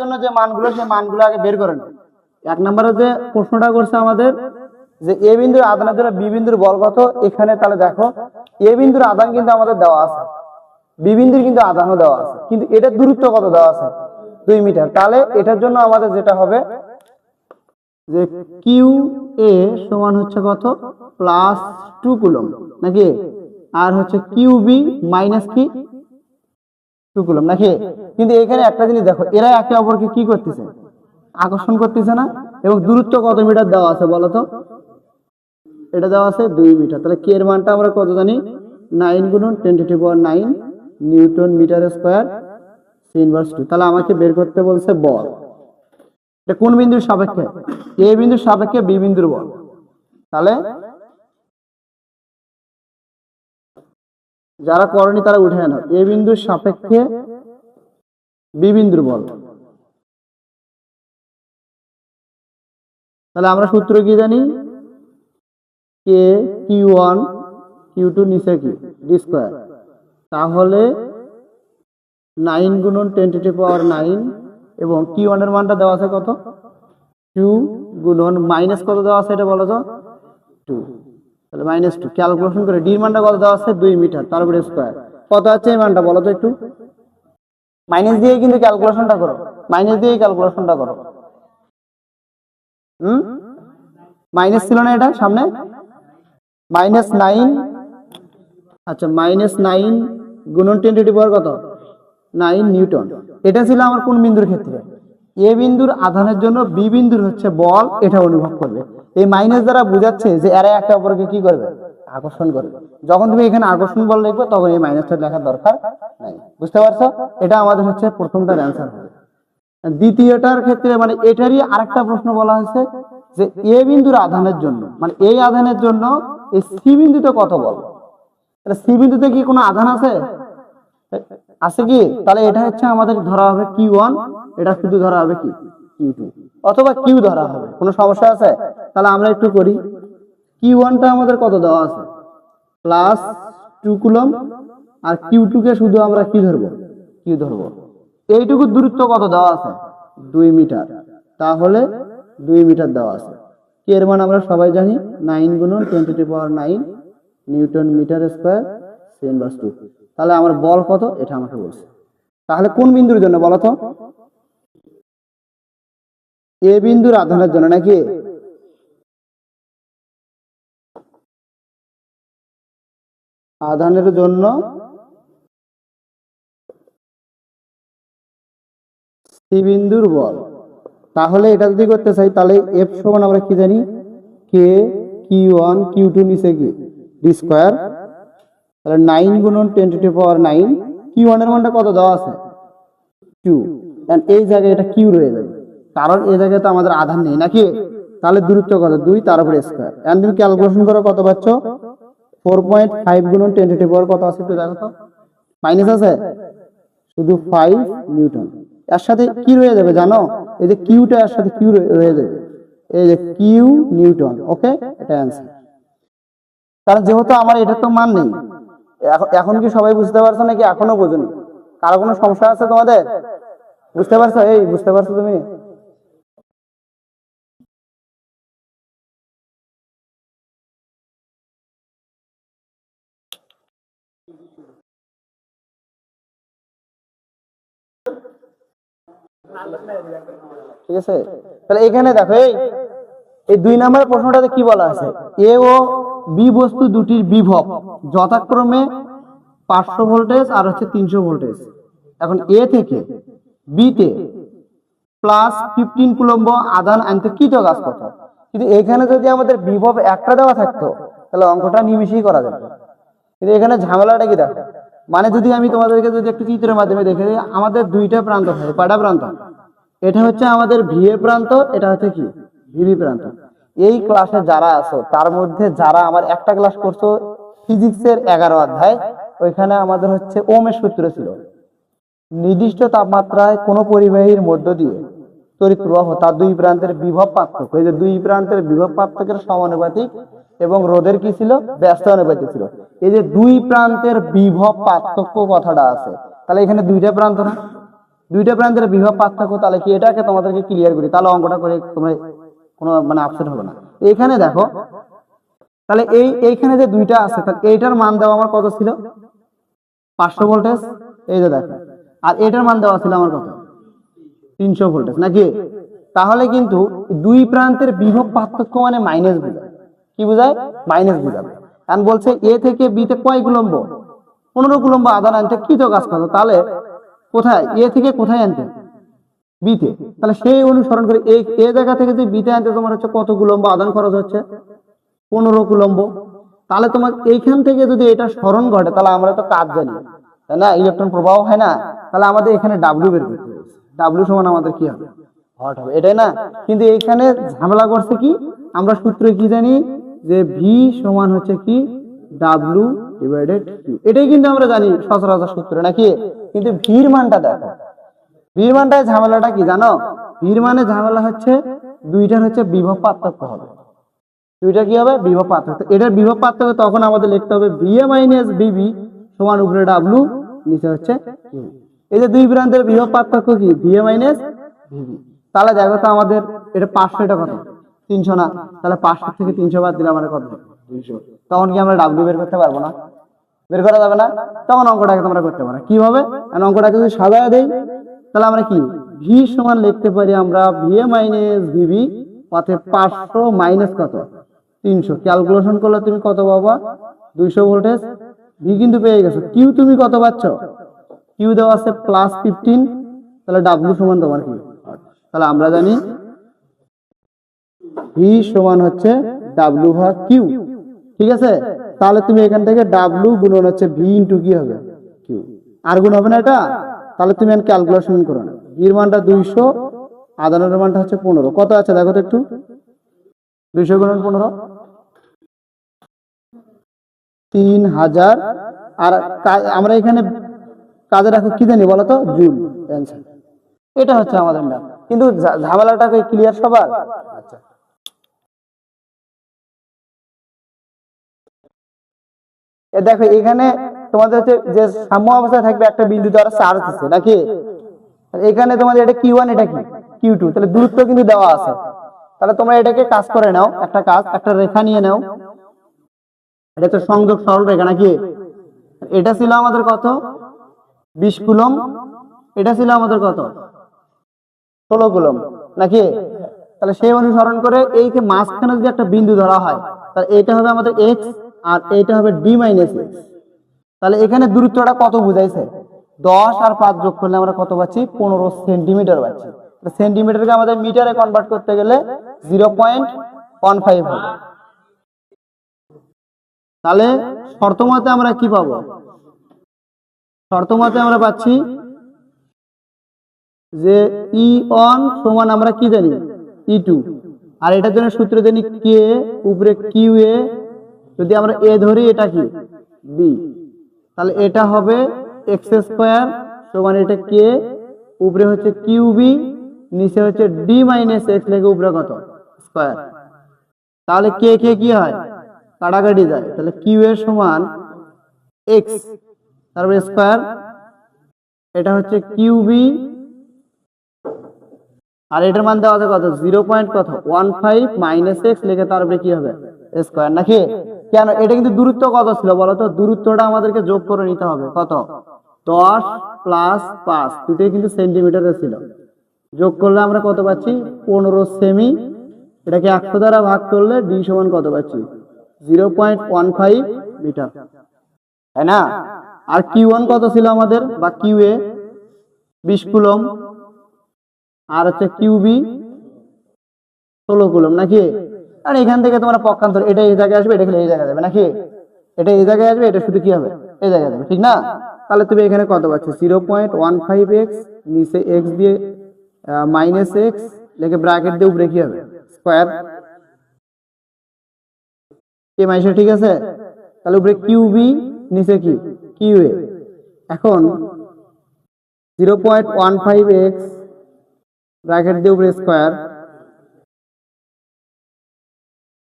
জন্য যে মানগুলো সেই মানগুলো আগে বের করে নাও। এক নম্বরে যে প্রশ্নটা করছে আমাদের যে এ বিন্দুর আধানের জন্য বি বিন্দুর বল কত, এখানে তাহলে দেখো এ বিন্দুর আধান কিন্তু আমাদের দেওয়া আছে, বি বিন্দুর কিন্তু আধানও দেওয়া আছে, কিন্তু এটার দূরত্ব কত দেওয়া আছে 2 মিটার। তাহলে এটার জন্য আমাদের যেটা হবে যে কিউ এ সমান হচ্ছে কত +2 কুলম্ব নাকি, আর হচ্ছে কিউ বি মাইনাস কি 2 কুলম্ব নাকি। কিন্তু এখানে একটা জিনিস দেখো, এরা একে অপরকে কি করতেছে, আকর্ষণ করতেছে না। এবং দূরত্ব কত মিটার দেওয়া আছে বলতো, এটা দেওয়া আছে 2 মিটার। তাহলে কে এর মানটা আমরা কত জানি, 9 × 10⁹ newton metre square C inverse 2। তাহলে আমাকে বের করতে বলছে বল, এটা কোন বিন্দুর সাপেক্ষে, এ বিন্দুর সাপেক্ষে বি বিন্দুর বল। তাহলে যারা করনি তারা উঠে নাও, এ বিন্দুর সাপেক্ষে বি বিন্দুর বল। তাহলে আমরা সূত্র কি জানি, কে Q1 Q2 নিচে কি ডি স্কয়ার, তাহলে 9 × 10⁹ এবং Q1 এর মানটা দেওয়া আছে কত 2 গুণন মাইনাস কত দেওয়া আছে এটা বলো তো 2, তাহলে -2 ক্যালকুলেশন করে ডি এর মানটা কত দেওয়া আছে 2 মিটার, তারপরে স্কয়ার কত আছে এই মানটা বলো তো একটু, মাইনাস দিয়ে কিন্তু ক্যালকুলেশনটা করো, মাইনাস দিয়ে ক্যালকুলেশনটা করো। মাইনাস ছিল না এটা সামনে, -9, আচ্ছা -9 গুণন 10⁻⁴ কত 9 নিউটন। এটা ছিল আমার কোন বিন্দুর ক্ষেত্রে, এ বিন্দুর আধানের জন্য বি বিন্দুর হচ্ছে বল, এটা অনুভব করবে। এই মাইনাস দ্বারা বোঝাচ্ছে যে এরা একে অপরকে কি করবে, আকর্ষণ করবে। যখন তুমি এখানে আকর্ষণ বল লিখবে তখন এই মাইনাসটা লেখার দরকার নাই, বুঝতে পারছো। এটা আমাদের হচ্ছে প্রথমটার অ্যান্সার হবে। দ্বিতীয়টার ক্ষেত্রে মানে এটারই আরেকটা প্রশ্ন বলা হয়েছে যে এ বিন্দুর আধানের জন্য, মানে এই আধানের জন্য এই সি বিন্দুতে কত বল। তাহলে সি বিন্দুতে কি কোনো আধান আছে, আছে কি, তাহলে এটা হচ্ছে আমাদের ধরা হবে Q1, এটা শুধু ধরা হবে কি Q2 অথবা কিউ ধরা হবে, কোনো সমস্যা আছে। তাহলে আমরা একটু করি, Q1 টা আমাদের কত দেওয়া আছে +2 কুলম্ব, আর Q2 কে শুধু আমরা কি ধরবো, কিউ ধরবো। এইটুকু দূরত্ব কত দেওয়া আছে 2 মিটার, তাহলে 2 মিটার দেওয়া আছে। কে এর মান আমরা সবাই জানি 9 × 10⁹ newton metre square C inverse 2। তাহলে আমার বল কত এটা আমাকে বলছে। তাহলে কোন বিন্দুর জন্য বলো তো, এ বিন্দুর আধানের জন্য নাকি, আধানের জন্য সি বিন্দুর বল। তাহলে এটা যদি করতে চাই তাহলে এফ সমান আমরা কি জানি, কে Q1 Q2 নিচে কি ডি স্কয়ার, তাহলে 9 × 10⁹ Q1 এর মানটা কত দেওয়া আছে 2, এন্ড এই জায়গায় এটা কিউ রয়ে যাবে, কারণ এই জায়গায় তো আমাদের আধান নেই নাকি। তাহলে দূরত্ব কত 2, তারপরে স্কয়ার, এন্ড তুমি ক্যালকুলেশন করো কত পাচ্ছ 4.5 × 10⁻⁴ কত আছে একটু দেখো তো, মাইনাস আছে শুধু 5 নিউটন। এর সাথে কি রয়ে যাবে জানো, এই যে কিউটা এর সাথে কিউ রয়ে যাবে, এই যে কিউ নিউটন। ওকে, এটা অ্যান্সার। কারণ যেহেতু আমার এটা তো মান নেই, এখন কি সবাই বুঝতে পারছো নাকি এখনো বোঝোনি, কারো কোনো সমস্যা আছে তোমাদের, বুঝতে পারছো, এই বুঝতে পারছো তুমি। ঠিক আছে, তাহলে এখানে দেখো এই 2 নম্বরের প্রশ্নটাতে কি বলা আছে, এ ও বি বস্তু দুটির বিভব যথাক্রমে 500 ভোল্টেজ আর হচ্ছে 300 ভোল্টেজ। এখন এ থেকে বি তে +15 কুলম্ব আধান আনতে কি তো কাজ করতে, কিন্তু এখানে যদি আমাদের বিভব একটা দেওয়া থাকতো তাহলে অঙ্কটা নিমিশেই করা যেত। কিন্তু এখানে ঝামেলাটা কি দেখো, মানে যদি আমি তোমাদেরকে যদি একটু চিত্রের মাধ্যমে দেখে দিই, আমাদের দুইটা প্রান্ত থাকে, কয়টা প্রান্ত, এটা হচ্ছে আমাদের ভিএ প্রান্ত, এটা হচ্ছে কি ভিবি প্রান্ত। এই ক্লাসে যারা আছো তার মধ্যে যারা আমার একটা ক্লাস করছো ফিজিক্সের 11 অধ্যায়, ওইখানে আমাদের হচ্ছে ওহমের সূত্র ছিল, নির্দিষ্ট তাপমাত্রায় কোন পরিবাহীর মধ্য দিয়ে তড়িৎ প্রবাহ তার দুই প্রান্তের বিভব পার্থক্য, এই যে দুই প্রান্তের বিভব পার্থক্যের সমানুপাতিক এবং রোধের কি ছিল ব্যস্ত অনুপাতিক ছিল। এই যে দুই প্রান্তের বিভব পার্থক্য কথাটা আছে, তাহলে এখানে দুইটা প্রান্ত না, দুইটা প্রান্তের বিভব পার্থক্য, তাহলে কি এটাকে তোমাদেরকে ক্লিয়ার করি, তাহলে অঙ্কটা করে তোমরা কোনো মানে আপসেট হবে না। এইখানে দেখো, তাহলে এইখানে যে দুইটা আছে, তাহলে এইটার মান দেওয়া আমার কত ছিল? 500 ভোল্টেজ, এই যে দেখো। আর এটার মান দেওয়া ছিল আমার কত? 300 ভোল্টেজ নাকি? তাহলে কিন্তু দুই প্রান্তের বিভব পার্থক্য মানে মাইনাস বোঝায়। কি বোঝায়? মাইনাস বোঝাবে। কারণ বলছে এ থেকে বি তে কয় কুলম্ব? 15 কুলম্ব আধান আনতে কি তো কাজ করো, তাহলে কোথায় এ থেকে কোথায় আনতে? বিতে। তাহলে সেই অনুসরণ করে এই এ জায়গা থেকে যদি বিতে আনতে তোমার হচ্ছে কত কুলম্ব আধান খরচ হচ্ছে? 15 কুলম্ব। তাহলে তোমার এইখান থেকে যদি এটা স্মরণ ঘটে, তাহলে আমরা তো কাজ জানি, তাই না? ইলেকট্রন প্রবাহ হয় না, তাহলে আমাদের এখানে ডাব্লিউ বের করতে হবে। ডাব্লিউ সমান আমাদের কি হবে? হট হবে, এটাই না? কিন্তু এখানে ঝামেলা করছে কি, আমরা সূত্রে কি জানি যে ভি সমান হচ্ছে কি ডাব্লিউ ডিভাইডেড কিউ, এটাই কিন্তু আমরা জানি সচরাচর সূত্র নাকি? কিন্তু ভির মানটা দেখো, ভির মানটায় ঝামেলাটা কি জানো? ভির মানে ঝামেলা হচ্ছে দুইটার হচ্ছে বিভব পার্থক্য হবে। দুইটা কি হবে? বিভব পার্থক্য। এটার বিভব পার্থক্য তখন আমাদের লিখতে হবে ভিএ মাইনাস ভিবি সমান উপরে ডাব্লিউ, নিচে হচ্ছে কিউ। এই যে দুই প্রান্তের বিভব পার্থক্য কি? VA minus VB. তাহলে দেখো তো আমাদের এটা 500, এটা কত? 300 না? তাহলে 500 থেকে 300 বাদ দিলে আমাদের কত? 200। তখন কি আমরা ডাব্লিউ বের করতে পারবো না? বের করা যাবে না? তখন অঙ্কটাকে তোমরা করতে পারো কিভাবে? কারণ অঙ্কটাকে যদি সাজায় দেই, তাহলে আমরা কি ভি সমান লিখতে পারি আমরা ভিএ মাইনাস ভিবি, অর্থাৎ 500 মাইনাস কত? 300। ক্যালকুলেশন করলে তুমি কত পাবা? 200 ভোল্টেজ। ভি কিন্তু পেয়ে গেছো। কিউ তুমি কত পাচ্ছ? কিউ দেওয়া আছে +15। তাহলে ডাব্লিউ সমান তোমার কি? তাহলে আমরা জানি ভি সমান হচ্ছে ডাব্লিউ ভাগ কিউ। ঠিক আছে? তাহলে তুমি এখান থেকে ডাব্লিউ গুণন হচ্ছে ভি ইন্টু কি হবে? কিউ। আর গুণ হবে না এটা? তাহলে তুমি ক্যালকুলেশন করো না। ভির মানটা 200, আধানের মানটা হচ্ছে 15। কত আছে দেখো তো একটু? 200 গুণন 15 3000। আর আমরা এখানে কাজে রাখো কি জানি বলো তো? জুল। অ্যান্সার এটা হচ্ছে আমাদের না। কিন্তু ঝামেলাটাকে ক্লিয়ার সবার? আচ্ছা, এ দেখো এখানে তোমাদের হচ্ছে যে সাম্য অবস্থায় থাকবে একটা বিন্দু দ্বারা চার্জ আছে নাকি? এখানে তোমাদের এটা কিউ1, এটা কি কিউ2। তাহলে দূরত্ব কিন্তু দেওয়া আছে। তাহলে তোমরা এটাকে কাজ করে নাও, একটা কাজ, একটা রেখা নিয়ে নাও। এটা তো সংযোগ সরল রেখা নাকি? এটা ছিল আমাদের কত? 20 কুলম্ব। এটা ছিল আমাদের কত? 16 কুলম্ব নাকি? তাহলে সেই অনুসরণ করে এই যে মাঝখানে যদি একটা বিন্দু ধরা হয়, তাহলে এটা হবে আমাদের এক্স, আর এইটা হবে ডি মাইনাস এক্স। তাহলে এখানে দূরত্বটা কত বুঝাইছে? 10 আর 5 যোগ করলে আমরা কত পাচ্ছি? 15 সেন্টিমিটার পাচ্ছি। সেন্টিমিটারকে আমাদের মিটারে কনভার্ট করতে গেলে 0.15 হবে। তাহলে শর্ত মতে আমরা কি পাবো? শর্ত মতে আমরা পাচ্ছি যে E1 সমান আমরা কি জানি? E2। আর এটার জন্য সূত্র জানি কে উপরে কিউ এ, যদি আমরা এ ধরি এটা কি বি, তাহলে এটা হবে এক্স স্কোয়ার সমান এটা কে উপরে হচ্ছে কিউ বি, নিচে হচ্ছে ডি মাইনাস এক্স, লেগে উপরে কত? স্কোয়ার। তাহলে কে কে কি হয়? কাটাকাটি যায়। তাহলে কিউ এর সমান এক্স, তারপরে স্কোয়ার, এটা হচ্ছে কিউ বি, আর এটার মান দেওয়া আছে কত? 0.15 মাইনাস এক্স, লেগে তারপরে কি হবে? স্কোয়ার নাকি? কেন? এটা কিন্তু দূরত্ব কত ছিল বলো তো? দূরত্বটা আমাদেরকে যোগ করে নিতে হবে। কত? 10 প্লাস 5, দুটোই কিন্তু সেন্টিমিটারে ছিল। যোগ করলে আমরা কত পাচ্ছি? 15 সেমি। এটাকে 100 দ্বারা ভাগ করলে ডি সমান কত পাচ্ছি? 0.15 মিটার, তাই না? আর কিউ1 কত ছিল আমাদের, বা কিউ এ 20 কুলম্ব, আর হচ্ছে কিউবি 16 কুলম্ব নাকি? আর এখান থেকে তোমরা পক্ষান্তর, এটা এই জায়গায় আসবে, এটা এই জায়গায় যাবে নাকি? এটা এই জায়গায় আসবে, এটা শুধু কি হবে? এই জায়গায় যাবে, ঠিক না? তাহলে তুমি এখানে কত পাচ্ছ? 0.15 এক্স, নিচে এক্স দিয়ে মাইনাস এক্স, লেগে ব্র্যাকেট দিয়ে উপরে কি হবে? স্কোয়ার। কে মাইনাস, ঠিক আছে? তাহলে উপরে কিউবি, নিচে কি কিউ এ। এখন 0.15 এক্স ব্র্যাকেট দিয়ে উপরে স্কোয়ার,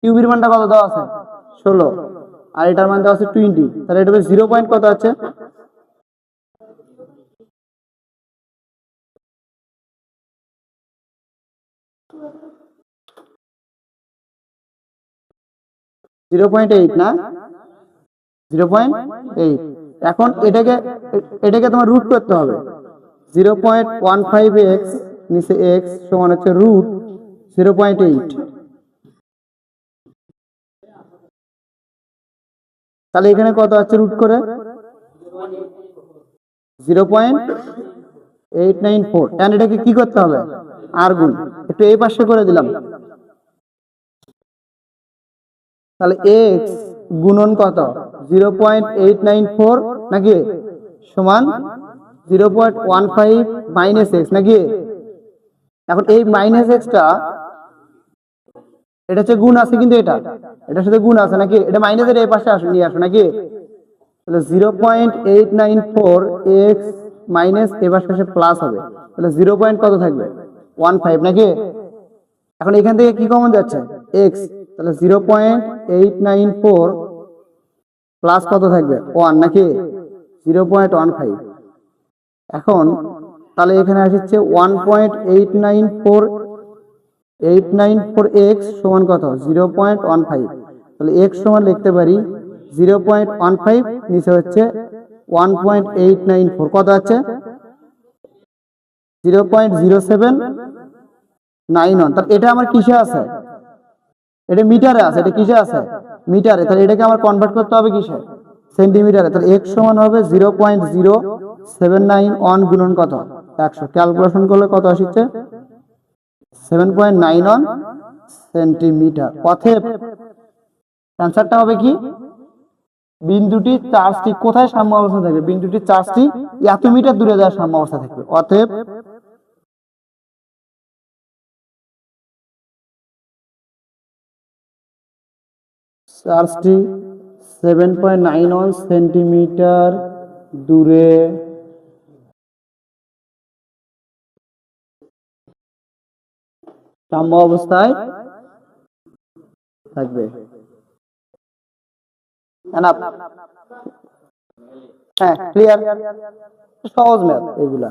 কিউবির মানটা কত দেওয়া আছে? 16, আর এটার মান দেওয়া আছে 20। তাহলে এটা 0 পয়েন্ট কত আছে? 0.8 না, 0.8। এখন এটাকে তোমার রুট করতে হবে। 0.15x নিচে x সমান হচ্ছে রুট 0.8। তাহলে এখানে কত আছে রুট করে? 0.894। এন্ড এটাকে কি করতে হবে? আর গুণ। একটু এই পাশে করে দিলাম। তাহলে x গুণন কত? 0.894 নাকি সমান 0.15 মাইনাস x নাকি? এখন এই মাইনাস এক্সটা এটা হচ্ছে গুণ আছে, কিন্তু এটার সাথে গুণ আছে নাকি? এটা মাইনাসের এই পাশে নিয়ে আসো নাকি? তাহলে 0.894 এক্স মাইনাস এবার শেষে প্লাস হবে। তাহলে 0. কত থাকবে? 15 নাকি? এখন এখান থেকে কি কমন যাচ্ছে? এক্স। তাহলে 0.894 প্লাস কত থাকবে? 1 নাকি? 0.15। এখন তাহলে এখানে আসছে 1.894 এক্স সমান কত? 0.15। তাহলে এক্স সমান লিখতে পারি 0.15 নিচে হচ্ছে 1.894 কত আছে? 0.0791। তাহলে এটা আমার কিসে আছে? এটা মিটারে আছে। এটা কিসে আছে? মিটারে। তাহলে এটাকে আমার কনভার্ট করতে হবে কিসে? সেন্টিমিটারে। তাহলে x সমান হবে 0.0791 গুণন কত? 100। ক্যালকুলেশন করলে কত আসছে? 7.91 সেন্টিমিটার। অতএব অ্যান্সারটা হবে কি? বিন্দুটির চার্জটি কোথায় সাম্য অবস্থা থাকবে? বিন্দুটির চার্জটি এত মিটার দূরে যাওয়ার সাম্য অবস্থা থাকবে। অতএব চার্জটি 7.91 সেন্টিমিটার দূরে সাম্য অবস্থায় থাকবে। হ্যাঁ, ক্লিয়ার। সহজ ম্যাথ এগুলা।